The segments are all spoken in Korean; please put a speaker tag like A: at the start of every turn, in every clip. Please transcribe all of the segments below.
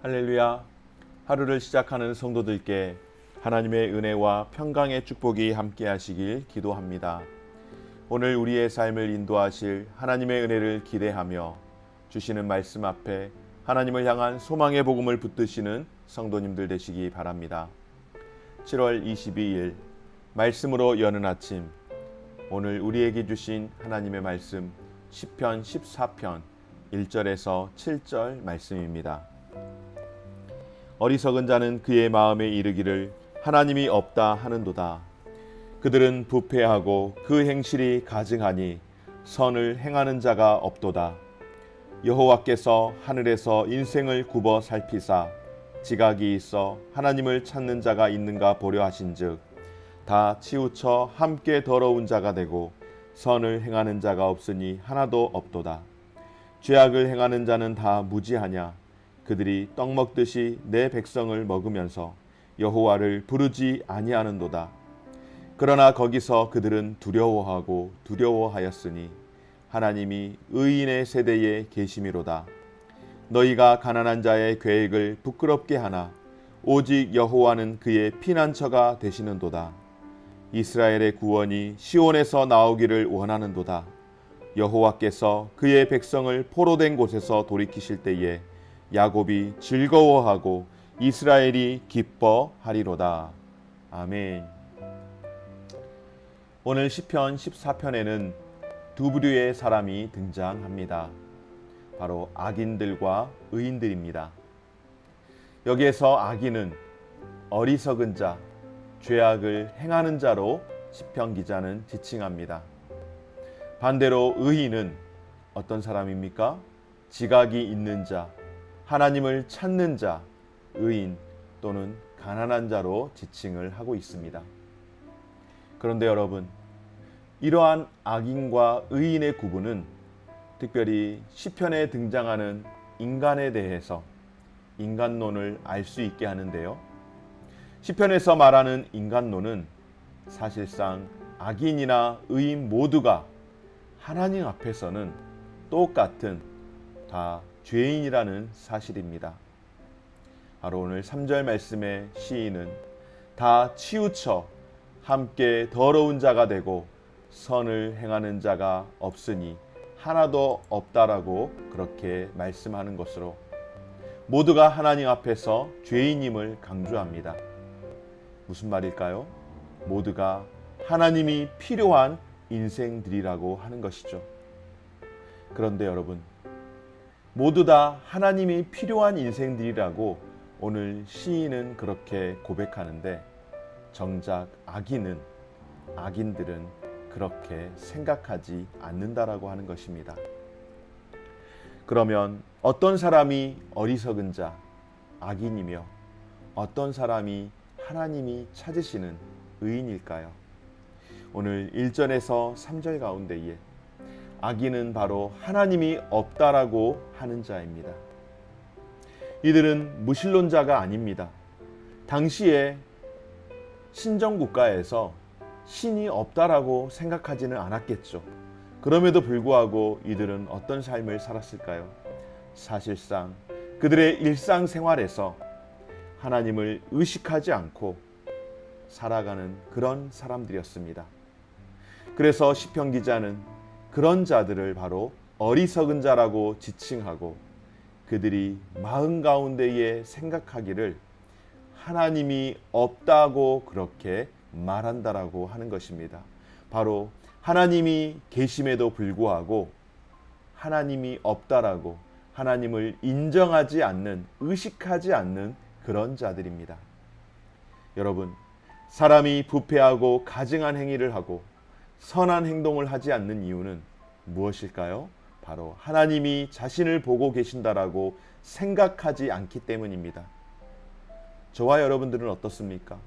A: 할렐루야. 하루를 시작하는 성도들께 하나님의 은혜와 평강의 축복이 함께 하시길 기도합니다. 오늘 우리의 삶을 인도하실 하나님의 은혜를 기대하며 주시는 말씀 앞에 하나님을 향한 소망의 복음을 붙드시는 성도님들 되시기 바랍니다. 7월 22일 말씀으로 여는 아침, 오늘 우리에게 주신 하나님의 말씀 시편 14편 1절에서 7절 말씀입니다. 어리석은 자는 그의 마음에 이르기를 하나님이 없다 하는도다. 그들은 부패하고 그 행실이 가증하니 선을 행하는 자가 없도다. 여호와께서 하늘에서 인생을 굽어 살피사 지각이 있어 하나님을 찾는 자가 있는가 보려 하신즉 다 치우쳐 함께 더러운 자가 되고 선을 행하는 자가 없으니 하나도 없도다. 죄악을 행하는 자는 다 무지하냐. 그들이 떡 먹듯이 내 백성을 먹으면서 여호와를 부르지 아니하는도다. 그러나 거기서 그들은 두려워하고 두려워하였으니 하나님이 의인의 세대에 계심이로다. 너희가 가난한 자의 계획을 부끄럽게 하나 오직 여호와는 그의 피난처가 되시는도다. 이스라엘의 구원이 시온에서 나오기를 원하는도다. 여호와께서 그의 백성을 포로된 곳에서 돌이키실 때에 야곱이 즐거워하고 이스라엘이 기뻐하리로다. 아멘. 오늘 시편 14편에는 두 부류의 사람이 등장합니다. 바로 악인들과 의인들입니다. 여기에서 악인은 어리석은 자, 죄악을 행하는 자로 시편 기자는 지칭합니다. 반대로 의인은 어떤 사람입니까? 지각이 있는 자, 하나님을 찾는 자, 의인 또는 가난한 자로 지칭을 하고 있습니다. 그런데 여러분, 이러한 악인과 의인의 구분은 특별히 시편에 등장하는 인간에 대해서 인간론을 알 수 있게 하는데요. 시편에서 말하는 인간론은 사실상 악인이나 의인 모두가 하나님 앞에서는 똑같은 다 죄인이라는 사실입니다. 바로 오늘 3절 말씀의 시인은 다 치우쳐 함께 더러운 자가 되고 선을 행하는 자가 없으니 하나도 없다라고 그렇게 말씀하는 것으로 모두가 하나님 앞에서 죄인임을 강조합니다. 무슨 말일까요? 모두가 하나님이 필요한 인생들이라고 하는 것이죠. 그런데 여러분, 모두 다 하나님이 필요한 인생들이라고 오늘 시인은 그렇게 고백하는데 정작 악인들은 그렇게 생각하지 않는다라고 하는 것입니다. 그러면 어떤 사람이 어리석은 자, 악인이며 어떤 사람이 하나님이 찾으시는 의인일까요? 오늘 1절에서 3절 가운데에 악인은 바로 하나님이 없다라고 하는 자입니다. 이들은 무신론자가 아닙니다. 당시에 신정국가에서 신이 없다라고 생각하지는 않았겠죠. 그럼에도 불구하고 이들은 어떤 삶을 살았을까요? 사실상 그들의 일상생활에서 하나님을 의식하지 않고 살아가는 그런 사람들이었습니다. 그래서 시편 기자는 그런 자들을 바로 어리석은 자라고 지칭하고 그들이 마음 가운데에 생각하기를 하나님이 없다고 그렇게 말한다라고 하는 것입니다. 바로 하나님이 계심에도 불구하고 하나님이 없다라고 하나님을 인정하지 않는, 의식하지 않는 그런 자들입니다. 여러분, 사람이 부패하고 가증한 행위를 하고 선한 행동을 하지 않는 이유는 무엇일까요? 바로 하나님이 자신을 보고 계신다라고 생각하지 않기 때문입니다. 저와 여러분들은 어떻습니까?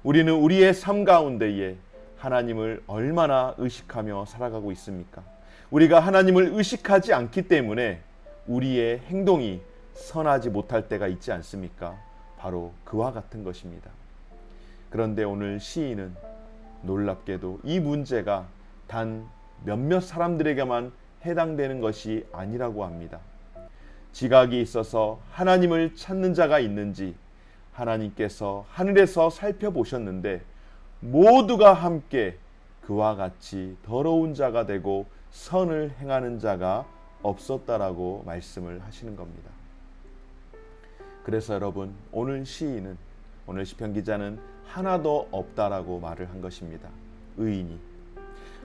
A: 우리는 우리의 삶 가운데에 하나님을 얼마나 의식하며 살아가고 있습니까? 우리가 하나님을 의식하지 않기 때문에 우리의 행동이 선하지 못할 때가 있지 않습니까? 바로 그와 같은 것입니다. 그런데 오늘 시인은 놀랍게도 이 문제가 단 몇몇 사람들에게만 해당되는 것이 아니라고 합니다. 지각이 있어서 하나님을 찾는 자가 있는지 하나님께서 하늘에서 살펴보셨는데 모두가 함께 그와 같이 더러운 자가 되고 선을 행하는 자가 없었다라고 말씀을 하시는 겁니다. 그래서 여러분, 오늘 시인은, 오늘 시편 기자는 하나도 없다라고 말을 한 것입니다. 의인이,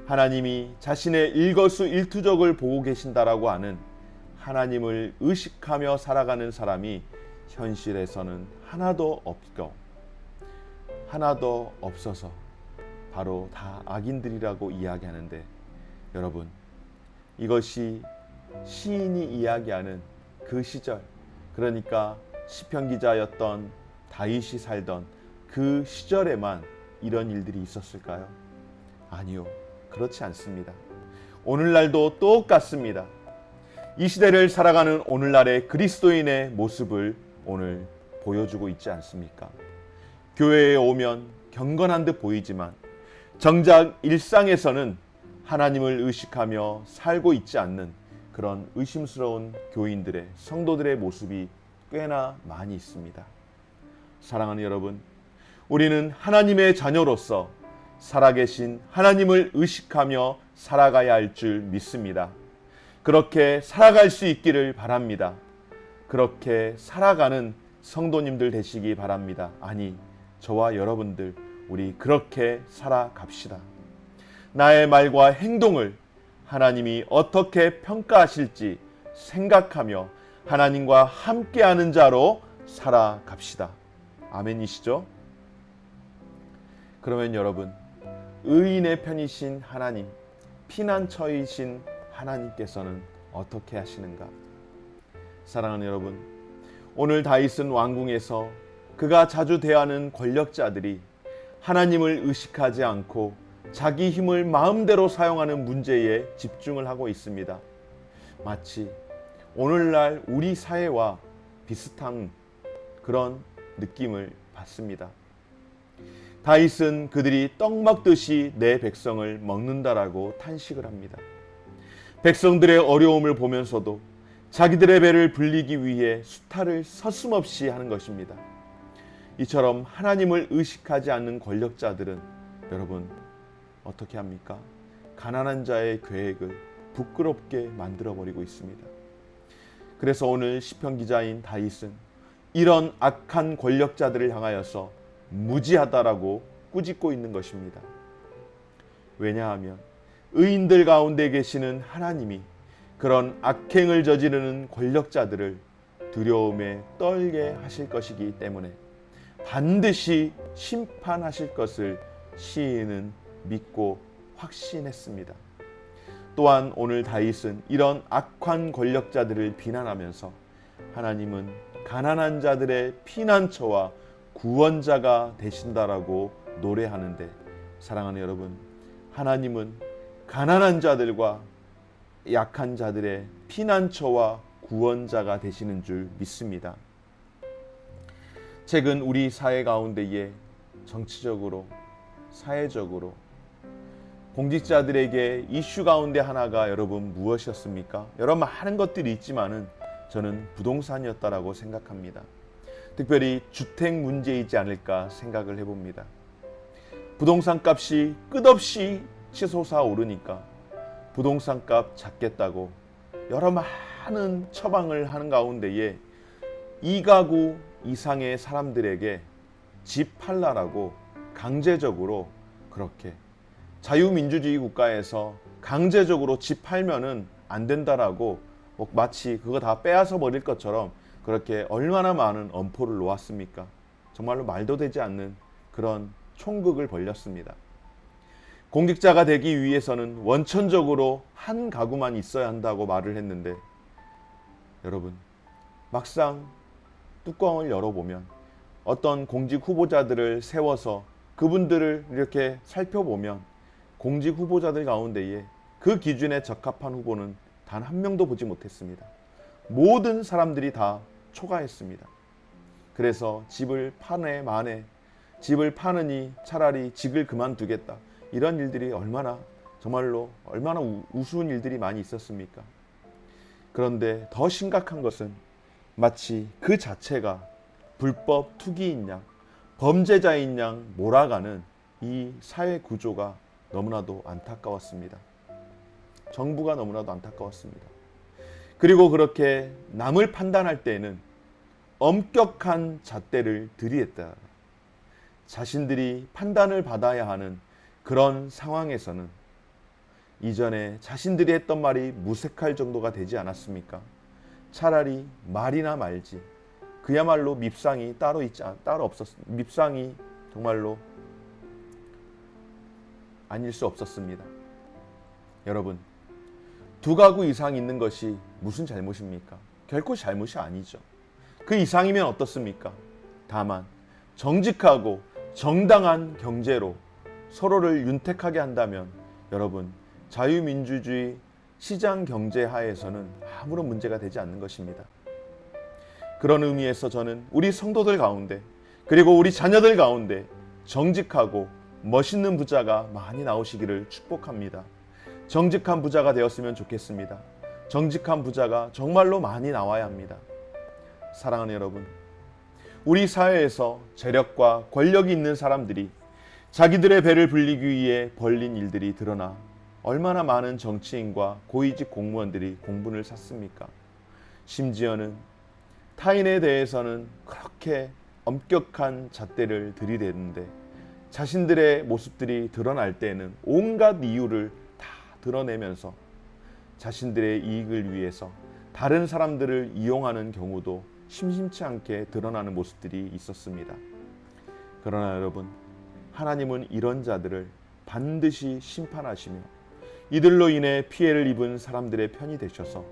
A: 하나님이 자신의 일거수일투족을 보고 계신다라고 하는 하나님을 의식하며 살아가는 사람이 현실에서는 하나도 없어서 바로 다 악인들이라고 이야기하는데, 여러분, 이것이 시인이 이야기하는 그 시절, 그러니까 시편 기자였던 다윗이 살던 그 시절에만 이런 일들이 있었을까요? 아니요, 그렇지 않습니다. 오늘날도 똑같습니다. 이 시대를 살아가는 오늘날의 그리스도인의 모습을 오늘 보여주고 있지 않습니까? 교회에 오면 경건한 듯 보이지만 정작 일상에서는 하나님을 의식하며 살고 있지 않는 그런 의심스러운 교인들의, 성도들의 모습이 꽤나 많이 있습니다. 사랑하는 여러분, 우리는 하나님의 자녀로서 살아계신 하나님을 의식하며 살아가야 할 줄 믿습니다. 그렇게 살아갈 수 있기를 바랍니다. 그렇게 살아가는 성도님들 되시기 바랍니다. 아니, 저와 여러분들, 우리 그렇게 살아갑시다. 나의 말과 행동을 하나님이 어떻게 평가하실지 생각하며 하나님과 함께하는 자로 살아갑시다. 아멘이시죠? 그러면 여러분, 의인의 편이신 하나님, 피난처이신 하나님께서는 어떻게 하시는가? 사랑하는 여러분, 오늘 다윗은 왕궁에서 그가 자주 대하는 권력자들이 하나님을 의식하지 않고 자기 힘을 마음대로 사용하는 문제에 집중을 하고 있습니다. 마치 오늘날 우리 사회와 비슷한 그런 느낌을 받습니다. 다윗은 그들이 떡 먹듯이 내 백성을 먹는다라고 탄식을 합니다. 백성들의 어려움을 보면서도 자기들의 배를 불리기 위해 수탈을 서슴없이 하는 것입니다. 이처럼 하나님을 의식하지 않는 권력자들은 여러분 어떻게 합니까? 가난한 자의 계획을 부끄럽게 만들어버리고 있습니다. 그래서 오늘 시편 기자인 다윗은 이런 악한 권력자들을 향하여서 무지하다라고 꾸짖고 있는 것입니다. 왜냐하면 의인들 가운데 계시는 하나님이 그런 악행을 저지르는 권력자들을 두려움에 떨게 하실 것이기 때문에 반드시 심판하실 것을 시인은 믿고 확신했습니다. 또한 오늘 다윗은 이런 악한 권력자들을 비난하면서 하나님은 가난한 자들의 피난처와 구원자가 되신다라고 노래하는데, 사랑하는 여러분, 하나님은 가난한 자들과 약한 자들의 피난처와 구원자가 되시는 줄 믿습니다. 최근 우리 사회 가운데에 정치적으로, 사회적으로 공직자들에게 이슈 가운데 하나가 여러분 무엇이었습니까? 여러 많은 것들이 있지만은 저는 부동산이었다라고 생각합니다. 특별히 주택 문제이지 않을까 생각을 해봅니다. 부동산 값이 끝없이 치솟아 오르니까 부동산 값 잡겠다고 여러 많은 처방을 하는 가운데에 2가구 이상의 사람들에게 집 팔라라고 강제적으로, 그렇게 자유민주주의 국가에서 강제적으로 집 팔면은 안 된다라고 마치 그거 다 빼앗아 버릴 것처럼 그렇게 얼마나 많은 엄포를 놓았습니까? 정말로 말도 되지 않는 그런 총극을 벌였습니다. 공직자가 되기 위해서는 원천적으로 한 가구만 있어야 한다고 말을 했는데, 여러분 막상 뚜껑을 열어보면 어떤 공직 후보자들을 세워서 그분들을 이렇게 살펴보면 공직 후보자들 가운데에 그 기준에 적합한 후보는 단 한 명도 보지 못했습니다. 모든 사람들이 다 초과했습니다. 그래서 집을 파네 마네, 집을 파느니 차라리 직을 그만두겠다, 이런 일들이 얼마나 정말로 얼마나 우스운 일들이 많이 있었습니까? 그런데 더 심각한 것은 마치 그 자체가 불법 투기인 양, 범죄자인 양 몰아가는 이 사회 구조가 너무나도 안타까웠습니다. 정부가 너무나도 안타까웠습니다. 그리고 그렇게 남을 판단할 때에는 엄격한 잣대를 들이댔다. 자신들이 판단을 받아야 하는 그런 상황에서는 이전에 자신들이 했던 말이 무색할 정도가 되지 않았습니까? 차라리 말이나 말지. 그야말로 밉상이 따로 없었습니다. 밉상이 정말로 아닐 수 없었습니다. 여러분, 두 가구 이상 있는 것이 무슨 잘못입니까? 결코 잘못이 아니죠. 그 이상이면 어떻습니까? 다만 정직하고 정당한 경제로 서로를 윤택하게 한다면 여러분, 자유민주주의 시장 경제 하에서는 아무런 문제가 되지 않는 것입니다. 그런 의미에서 저는 우리 성도들 가운데 그리고 우리 자녀들 가운데 정직하고 멋있는 부자가 많이 나오시기를 축복합니다. 정직한 부자가 되었으면 좋겠습니다. 정직한 부자가 정말로 많이 나와야 합니다. 사랑하는 여러분, 우리 사회에서 재력과 권력이 있는 사람들이 자기들의 배를 불리기 위해 벌린 일들이 드러나 얼마나 많은 정치인과 고위직 공무원들이 공분을 샀습니까? 심지어는 타인에 대해서는 그렇게 엄격한 잣대를 들이대는데 자신들의 모습들이 드러날 때는 온갖 이유를 다 드러내면서 자신들의 이익을 위해서 다른 사람들을 이용하는 경우도 심심치 않게 드러나는 모습들이 있었습니다. 그러나 여러분, 하나님은 이런 자들을 반드시 심판하시며 이들로 인해 피해를 입은 사람들의 편이 되셔서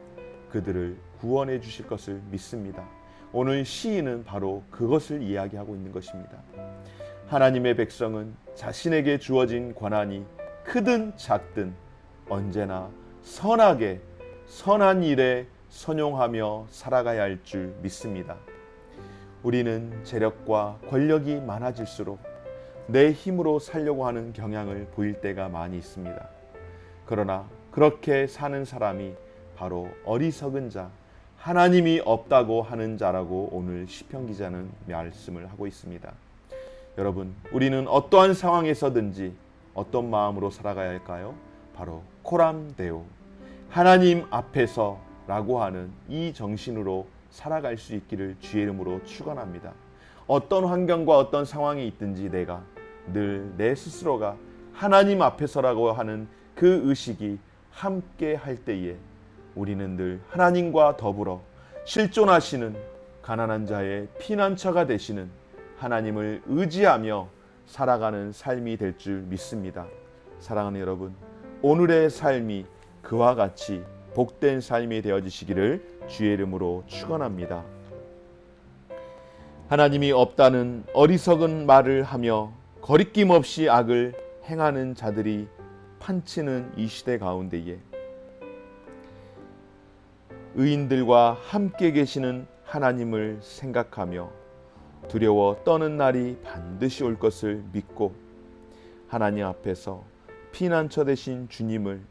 A: 그들을 구원해 주실 것을 믿습니다. 오늘 시인은 바로 그것을 이야기하고 있는 것입니다. 하나님의 백성은 자신에게 주어진 권한이 크든 작든 언제나 선하게 선한 일에 선용하며 살아가야 할 줄 믿습니다. 우리는 재력과 권력이 많아질수록 내 힘으로 살려고 하는 경향을 보일 때가 많이 있습니다. 그러나 그렇게 사는 사람이 바로 어리석은 자, 하나님이 없다고 하는 자라고 오늘 시편 기자는 말씀을 하고 있습니다. 여러분, 우리는 어떠한 상황에서든지 어떤 마음으로 살아가야 할까요? 바로 코람데오, 하나님 앞에서 라고 하는 이 정신으로 살아갈 수 있기를 주의 이름으로 축원합니다. 어떤 환경과 어떤 상황이 있든지 내가 늘 내 스스로가 하나님 앞에서라고 하는 그 의식이 함께 할 때에 우리는 늘 하나님과 더불어 실존하시는 가난한 자의 피난처가 되시는 하나님을 의지하며 살아가는 삶이 될 줄 믿습니다. 사랑하는 여러분, 오늘의 삶이 그와 같이 복된 삶이 되어지시기를 주의 이름으로 축원합니다. 하나님이 없다는 어리석은 말을 하며 거리낌 없이 악을 행하는 자들이 판치는 이 시대 가운데에 의인들과 함께 계시는 하나님을 생각하며 두려워 떠는 날이 반드시 올 것을 믿고 하나님 앞에서 피난처 되신 주님을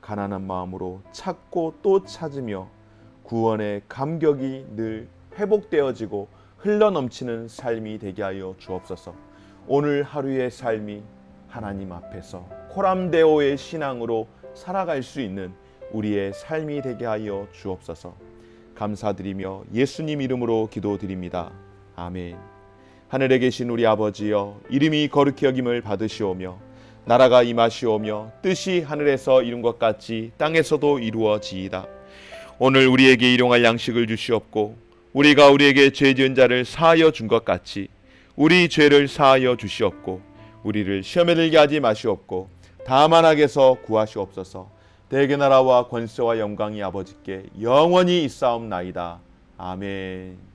A: 가난한 마음으로 찾고 또 찾으며 구원의 감격이 늘 회복되어지고 흘러넘치는 삶이 되게 하여 주옵소서. 오늘 하루의 삶이 하나님 앞에서 코람데오의 신앙으로 살아갈 수 있는 우리의 삶이 되게 하여 주옵소서. 감사드리며 예수님 이름으로 기도드립니다. 아멘. 하늘에 계신 우리 아버지여, 이름이 거룩히 여김을 받으시오며 나라가 임하시오며 뜻이 하늘에서 이룬 것 같이 땅에서도 이루어지이다. 오늘 우리에게 일용할 양식을 주시옵고 우리가 우리에게 죄 지은 자를 사하여 준 것 같이 우리 죄를 사하여 주시옵고 우리를 시험에 들게 하지 마시옵고 다만 악에서 구하시옵소서. 대개 나라와 권세와 영광이 아버지께 영원히 있사옵나이다. 아멘.